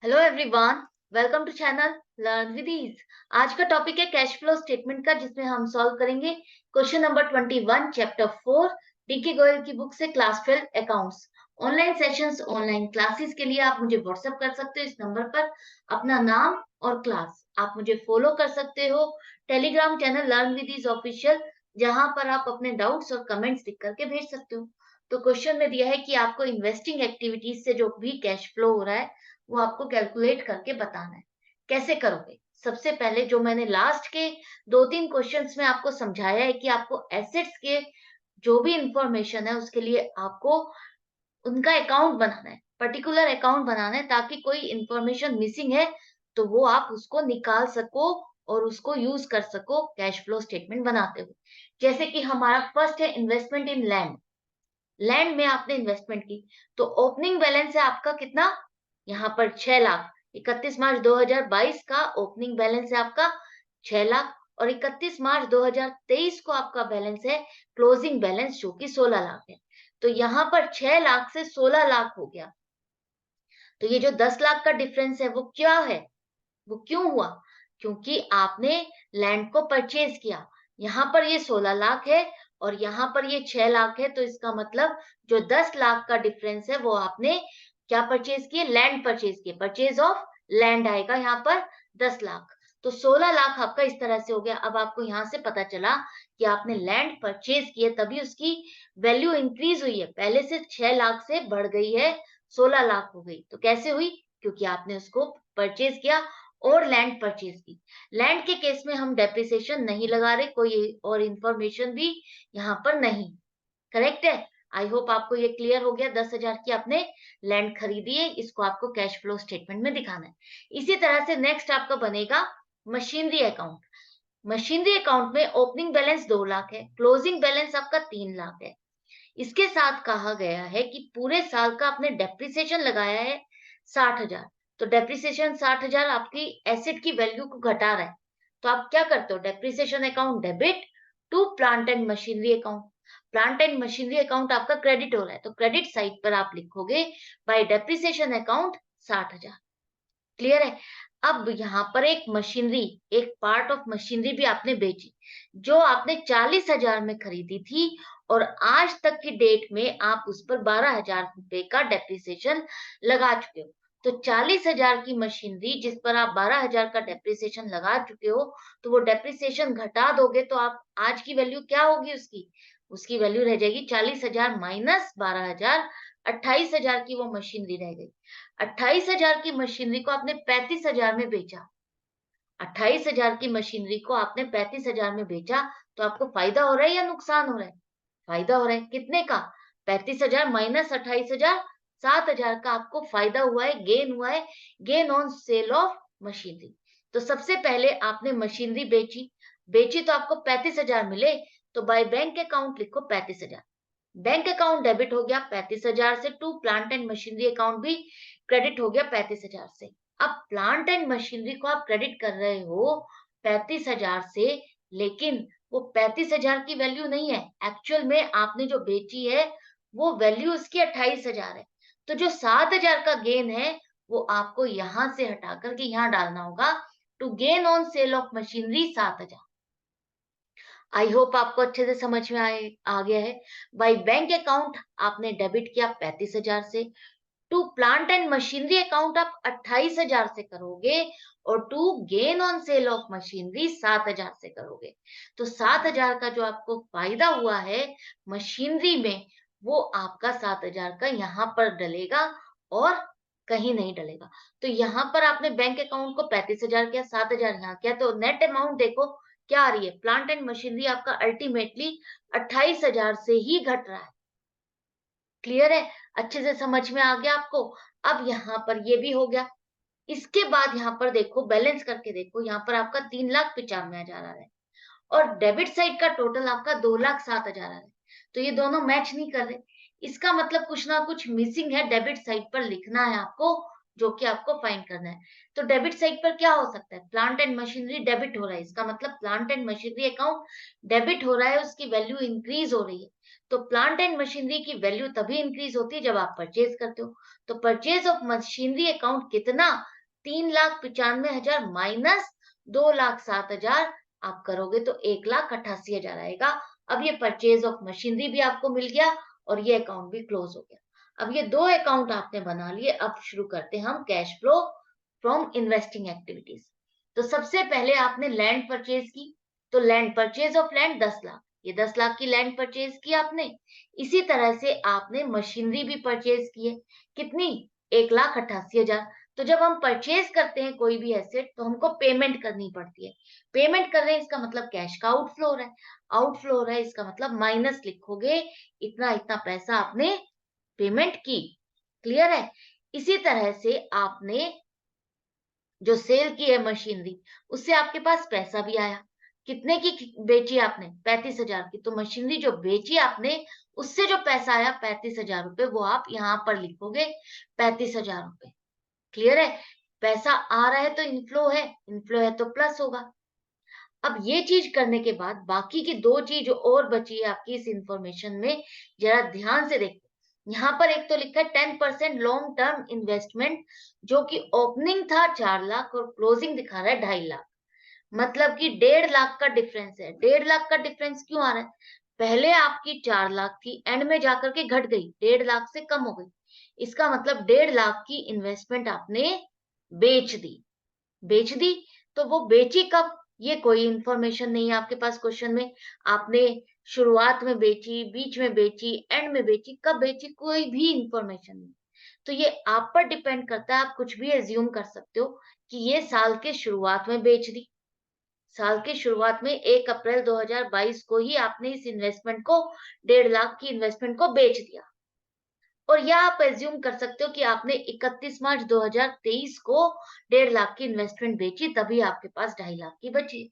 Hello everyone, welcome to channel learn with ease. आज का topic है कैश फ्लो स्टेटमेंट का, जिसमें हम सॉल्व करेंगे question number 21 chapter 4 DK Goyal की बुक से class 12 accounts. Online sessions, online classes के लिए आप मुझे व्हाट्सएप कर सकते हो इस नंबर पर अपना नाम और क्लास। आप मुझे फॉलो कर सकते हो Telegram channel learn with ease official, जहां पर आप अपने डाउट्स और कमेंट्स लिख करके भेज सकते हो। तो क्वेश्चन में दिया है कि आपको इन्वेस्टिंग एक्टिविटीज से जो भी कैश फ्लो हो रहा है वो आपको कैलकुलेट करके बताना है। कैसे करोगे? सबसे पहले जो मैंने लास्ट के 2-3 क्वेश्चंस में आपको समझाया है कि आपको एसेट्स के जो भी इंफॉर्मेशन है उसके लिए आपको उनका अकाउंट बनाना है, पर्टिकुलर अकाउंट बनाना है, ताकि कोई इंफॉर्मेशन मिसिंग है तो वो आप उसको निकाल सको और उसको यूज कर सको कैश फ्लो स्टेटमेंट बनाते हुए। जैसे कि हमारा फर्स्ट है इन्वेस्टमेंट इन लैंड। लैंड में आपने इन्वेस्टमेंट की, तो ओपनिंग बैलेंस है आपका कितना? यहाँ पर 6 लाख। 31 मार्च 2022 का ओपनिंग बैलेंस है आपका 6 लाख, और 31 मार्च 2023 को आपका बैलेंस है क्लोजिंग बैलेंस, जो कि 16 लाख है। तो यहाँ पर 6 लाख से 16 लाख हो गया। तो ये जो 10 लाख का डिफरेंस है वो क्या है? वो क्यों हुआ? क्योंकि आपने लैंड को परचेज किया। यहाँ पर ये 16 लाख है और यहाँ पर ये 6 लाख है, तो इसका मतलब जो 10 लाख का डिफरेंस है वो आपने क्या परचेज किए? लैंड परचेज किए। परचेज ऑफ लैंड आएगा यहाँ पर 10 लाख। तो 16 लाख आपका इस तरह से हो गया। अब आपको यहाँ से पता चला कि आपने लैंड परचेज किए तभी उसकी वैल्यू इंक्रीज हुई है। पहले से 6 लाख से बढ़ गई है, 16 लाख हो गई। तो कैसे हुई? क्योंकि आपने उसको परचेज किया और लैंड परचेज की। लैंड के केस में हम डेप्रिसिएशन नहीं लगा रहे, कोई और इंफॉर्मेशन भी यहाँ पर नहीं। करेक्ट है? आई होप आपको ये क्लियर हो गया। 10,000 की आपने लैंड खरीदी है, इसको आपको कैश फ्लो स्टेटमेंट में दिखाना है। इसी तरह से नेक्स्ट आपका बनेगा मशीनरी अकाउंट। मशीनरी अकाउंट में ओपनिंग बैलेंस 2 लाख है, क्लोजिंग बैलेंस आपका 3 लाख है। इसके साथ कहा गया है कि पूरे साल का आपने डेप्रिसिएशन लगाया है 60,000। तो डेप्रिसिएशन 60,000 आपकी एसेट की वैल्यू को घटा रहा है। तो आप क्या करते हो? Depreciation account debit to plant and machinery account. Plant and machinery account आपका क्रेडिट हो रहा है, तो क्रेडिट साइड पर आप लिखोगे बाय डेप्रिसिएशन अकाउंट 60,000। क्लियर है? अब यहाँ पर एक मशीनरी, एक पार्ट ऑफ मशीनरी भी आपने बेची, जो आपने 40,000 में खरीदी थी, और आज तक की डेट में आप उस पर 12,000 रुपए का डेप्रिसिएशन लगा चुके हो। तो 40,000 की मशीनरी जिस पर आप 12,000 का डेप्रिसिएशन लगा चुके हो, तो वो डेप्रिसिएशन घटा दोगे तो आप आज की वैल्यू क्या होगी उसकी? उसकी वैल्यू रह जाएगी 40,000 माइनस 12,000, 28,000 की वो मशीनरी रह गई। 28,000 की मशीनरी को आपने 35,000 में बेचा। 28,000 की मशीनरी को आपने 35,000 में बेचा, तो आपको फायदा हो रहा है या नुकसान हो रहा है? फायदा हो रहा है। कितने का? 35,000 माइनस 28,000, 7,000 का आपको फायदा हुआ है, गेन हुआ है, gain on sale of machinery. तो सबसे पहले आपने मशीनरी बेची, बेची तो आपको 35,000 मिले, तो बाय बैंक अकाउंट लिखो 35,000। बैंक अकाउंट डेबिट हो गया 35,000 से, to plant and machinery account भी क्रेडिट हो गया 35,000 से। अब प्लांट एंड मशीनरी को आप क्रेडिट कर रहे हो 35,000 से, लेकिन वो 35,000 की वैल्यू नहीं है। एक्चुअल में आपने जो बेची है वो वैल्यू उसकी 28,000 है। तो जो 7,000 का गेन है वो आपको यहाँ से हटा करके यहाँ डालना होगा। To gain on sale of machinery 7,000। I hope आपको अच्छे से समझ में आ गया है। बाय बैंक अकाउंट आपने डेबिट किया 35,000 से, to plant and machinery account आप 28,000 से करोगे, और to gain on sale of machinery 7,000 से करोगे। तो 7,000 का जो आपको फायदा हुआ है मशीनरी में, वो आपका 7,000 का यहाँ पर डलेगा और कहीं नहीं डलेगा। तो यहाँ पर आपने बैंक अकाउंट को 35,000 किया, 7,000 यहाँ किया, तो नेट अमाउंट देखो क्या आ रही है? प्लांट एंड मशीनरी आपका अल्टीमेटली 28,000 से ही घट रहा है। क्लियर है? अच्छे से समझ में आ गया आपको? अब यहाँ पर ये भी हो गया। इसके बाद यहाँ पर देखो, बैलेंस करके देखो, यहाँ पर आपका 3,95,000 आ रहा है, और डेबिट साइड का टोटल आपका 2,07,000 आ रहा है। तो ये दोनों मैच नहीं कर रहे। इसका मतलब कुछ ना कुछ मिसिंग है, डेबिट साइड पर लिखना है आपको, जो कि आपको फाइंड करना है। तो डेबिट साइड पर क्या हो सकता है? प्लांट एंड मशीनरी डेबिट हो रहा है, इसका मतलब plant and machinery account debit हो रहा है, उसकी वैल्यू इंक्रीज हो रही है। तो प्लांट एंड मशीनरी की वैल्यू तभी इंक्रीज होती है जब आप परचेज करते हो। तो परचेज ऑफ मशीनरी अकाउंट कितना? 3,95,000 माइनस 2,07,000 आप करोगे तो 1,88,000 आएगा। अब ये परचेज ऑफ मशीनरी भी आपको मिल गया और ये अकाउंट भी क्लोज हो गया। अब ये 2 अकाउंट आपने बना लिए। अब शुरू करते हैं हम cash flow from investing activities. तो सबसे पहले आपने लैंड परचेज की, तो land purchase of land 10 lakh, ये 10 लाख की लैंड परचेज की आपने। इसी तरह से आपने मशीनरी भी परचेज की है, कितनी? 1,88,000। तो जब हम परचेज करते हैं कोई भी एसेट तो हमको पेमेंट करनी पड़ती है। पेमेंट कर रहे हैं इसका मतलब कैश का आउटफ्लो हो रहा है, आउटफ्लो हो रहा है इसका मतलब माइनस लिखोगे, इतना इतना पैसा आपने पेमेंट की। क्लियर है? इसी तरह से आपने जो सेल की है मशीनरी, उससे आपके पास पैसा भी आया। कितने की बेची आपने? 35,000 की। तो मशीनरी जो बेची आपने उससे जो पैसा आया 35,000 रुपए, वो आप यहाँ पर लिखोगे 35,000 रुपए। क्लियर है? पैसा आ रहा है तो इनफ्लो है, इनफ्लो है तो प्लस होगा। अब ये चीज करने के बाद बाकी की 2 चीज और बची है आपकी इस इंफॉर्मेशन में, जरा ध्यान से देखो। यहाँ पर एक तो लिखा है 10% लॉन्ग टर्म इन्वेस्टमेंट, जो कि ओपनिंग था 4 लाख और क्लोजिंग दिखा रहा है 2.5 लाख। मतलब कि 1.5 लाख का डिफरेंस है। 1.5 लाख का डिफरेंस क्यों आ रहा है? पहले आपकी 4 लाख थी, एंड में जाकर के घट गई, 1.5 लाख से कम हो गई। इसका मतलब 1.5 लाख की इन्वेस्टमेंट आपने बेच दी। बेच दी, तो वो बेची कब? ये कोई इंफॉर्मेशन नहीं है आपके पास क्वेश्चन में। आपने शुरुआत में बेची, बीच में बेची, एंड में बेची, कब बेची? कोई भी इंफॉर्मेशन नहीं। तो ये आप पर डिपेंड करता है, आप कुछ भी एज्यूम कर सकते हो कि ये साल के शुरुआत में बेच दी। साल के शुरुआत में 1 अप्रैल 2022 को ही आपने इस इन्वेस्टमेंट को, 1.5 लाख की इन्वेस्टमेंट को बेच दिया। और या आप एज्यूम कर सकते हो कि आपने 31 मार्च 2023 को 1.5 लाख की इन्वेस्टमेंट बेची, तभी आपके पास 2.5 लाख की बची।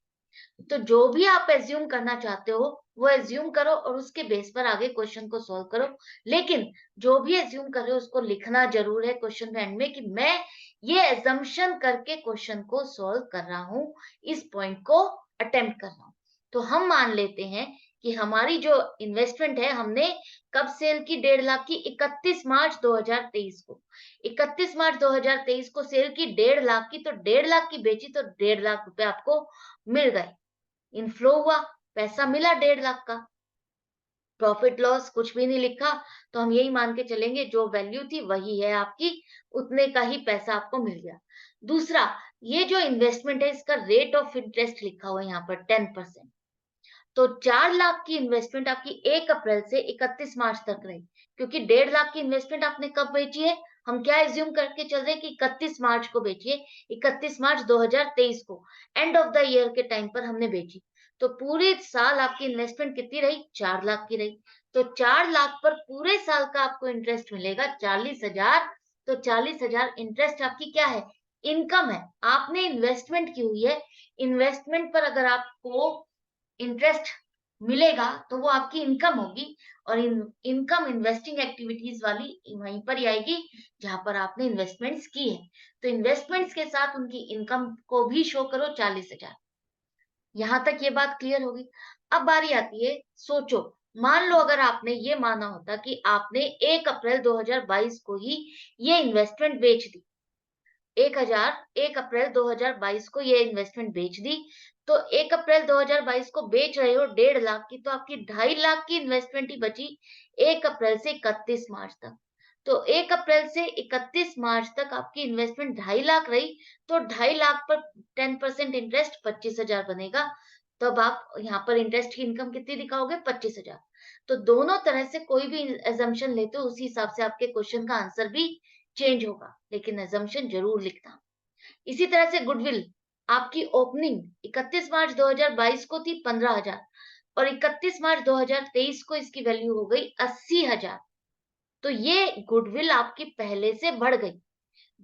तो जो भी आप एज्यूम करना चाहते हो वो एज्यूम करो और उसके बेस पर आगे क्वेश्चन को सॉल्व करो। लेकिन जो भी एज्यूम कर रहे हो उसको लिखना जरूर है क्वेश्चन के एंड में कि मैं ये एजम्पशन करके क्वेश्चन को सॉल्व कर रहा हूं, इस पॉइंट को अटेम्प्ट कर रहा हूं। तो हम मान लेते हैं कि हमारी जो इन्वेस्टमेंट है, हमने कब सेल की 1.5 लाख की? 31 मार्च 2023 को। 31 मार्च 2023 को सेल की 1.5 लाख की, तो 1.5 लाख की बेची तो 1.5 लाख रुपए आपको मिल गए। इनफ्लो हुआ, पैसा मिला 1.5 लाख का। प्रॉफिट लॉस कुछ भी नहीं लिखा, तो हम यही मान के चलेंगे जो वैल्यू थी वही है आपकी, उतने का ही पैसा आपको मिल गया। दूसरा, ये जो इन्वेस्टमेंट है इसका रेट ऑफ इंटरेस्ट लिखा हुआ है यहाँ पर 10%। तो 4 लाख की इन्वेस्टमेंट आपकी 1 अप्रैल से 31 मार्च तक रही, क्योंकि 1.5 लाख की इन्वेस्टमेंट आपने कब बेची है? हम क्या एज्यूम करके चल रहे हैं कि 31 मार्च को बेची है, 31 मार्च 2023 को, एंड ऑफ द ईयर के टाइम पर हमने बेची। तो पूरे साल आपकी इन्वेस्टमेंट कितनी रही? 4 लाख की रही। तो 4 लाख पर पूरे साल का आपको इंटरेस्ट मिलेगा 40,000। तो 40,000 इंटरेस्ट आपकी क्या है? इनकम है। आपने इन्वेस्टमेंट की हुई है, इन्वेस्टमेंट पर अगर आपको इंटरेस्ट मिलेगा तो वो आपकी इनकम होगी। और इनकम इन्वेस्टिंग एक्टिविटीज वाली वहीं पर ही आएगी जहां पर आपने इन्वेस्टमेंट्स की है। तो इन्वेस्टमेंट्स के साथ उनकी इनकम को भी शो करो 40,000। यहां तक ये बात क्लियर होगी। अब बारी आती है, सोचो, मान लो अगर आपने ये माना होता कि आपने 1 अप्रैल 2022 को ही ये इन्वेस्टमेंट बेच दी, 1 अप्रैल 2022 को ये इन्वेस्टमेंट बेच दी। तो 1 अप्रैल 2022 को बेच रहे हो 1.5 लाख की, तो आपकी 2.5 लाख की इन्वेस्टमेंट ही बची 1 अप्रैल से 31 मार्च तक। तो 1 अप्रैल से 31 मार्च तक आपकी इन्वेस्टमेंट 2.5 लाख रही। तो 2.5 लाख पर 10% इंटरेस्ट 25,000 बनेगा। तब आप यहाँ पर इंटरेस्ट की इनकम कितनी दिखाओगे? 25,000। तो दोनों तरह से कोई भी एजम्पशन लेते हो उसी हिसाब से आपके क्वेश्चन का आंसर भी चेंज होगा, लेकिन assumption जरूर लिखना। इसी तरह से गुडविल, आपकी ओपनिंग 31 मार्च 2022 को थी 15,000 और 31 मार्च 2023 को इसकी वैल्यू हो गई 80,000। तो ये गुडविल आपकी पहले से बढ़ गई।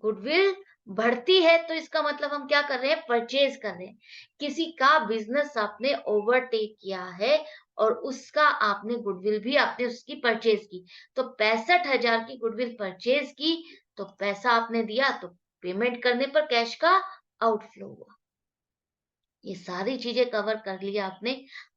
गुडविल बढ़ती है तो इसका मतलब हम क्या कर रहे हैं? परचेज कर रहे हैं। किसी का बिजनेस आपने ओवरटेक किया है और उसका आपने गुडविल भी आपने उसकी परचेज की। तो 65,000 की गुडविल परचेज की, तो पैसा आपने दिया, तो पेमेंट करने पर कैश का आउटफ्लो हुआ। ये सारी चीजें कवर कर लिया आपने।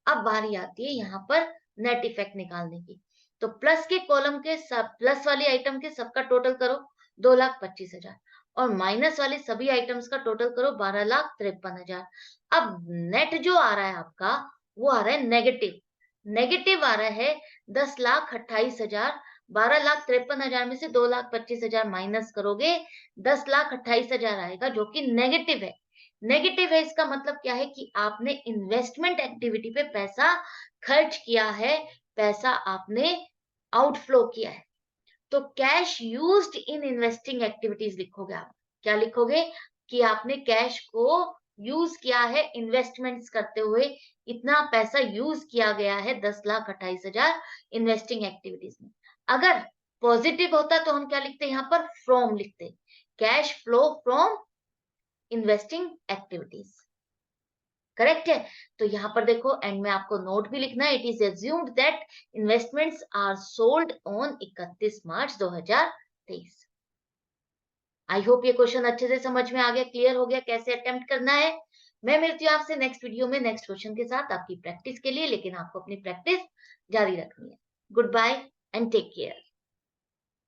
अब बारी आती है यहाँ पर नेट इफेक्ट निकालने की। तो प्लस के कॉलम के सब, प्लस वाली आइटम के सबका टोटल करो, 2,25,000। और माइनस वाले सभी आइटम्स का टोटल करो 12,53,000। अब नेट जो आ रहा है आपका वो आ रहा है नेगेटिव। नेगेटिव आ रहा है 10,28,000। 12,53,000 में से 2,25,000 माइनस करोगे 10,28,000 आएगा, जो कि नेगेटिव है। नेगेटिव है इसका मतलब क्या है कि आपने इन्वेस्टमेंट एक्टिविटी पे पैसा खर्च किया है, पैसा आपने आउटफ्लो किया है। तो cash used in investing activities लिखोगे आप। क्या लिखोगे कि आपने कैश को यूज किया है इन्वेस्टमेंट्स करते हुए, इतना पैसा यूज किया गया है 10,28,000 इन्वेस्टिंग एक्टिविटीज में। अगर पॉजिटिव होता तो हम क्या लिखते यहाँ पर, फ्रॉम लिखते, cash flow from investing activities. Correct है। तो यहाँ पर देखो एंड में आपको नोट भी लिखना है, it is assumed that investments are sold on 31 March 2023। I hope ये क्वेश्चन अच्छे से समझ में आ गया, क्लियर हो गया कैसे अटेम्प्ट करना है। मैं मिलती हूँ आपसे नेक्स्ट वीडियो में नेक्स्ट क्वेश्चन के साथ आपकी प्रैक्टिस के लिए, लेकिन आपको अपनी प्रैक्टिस जारी रखनी है। Goodbye and take care.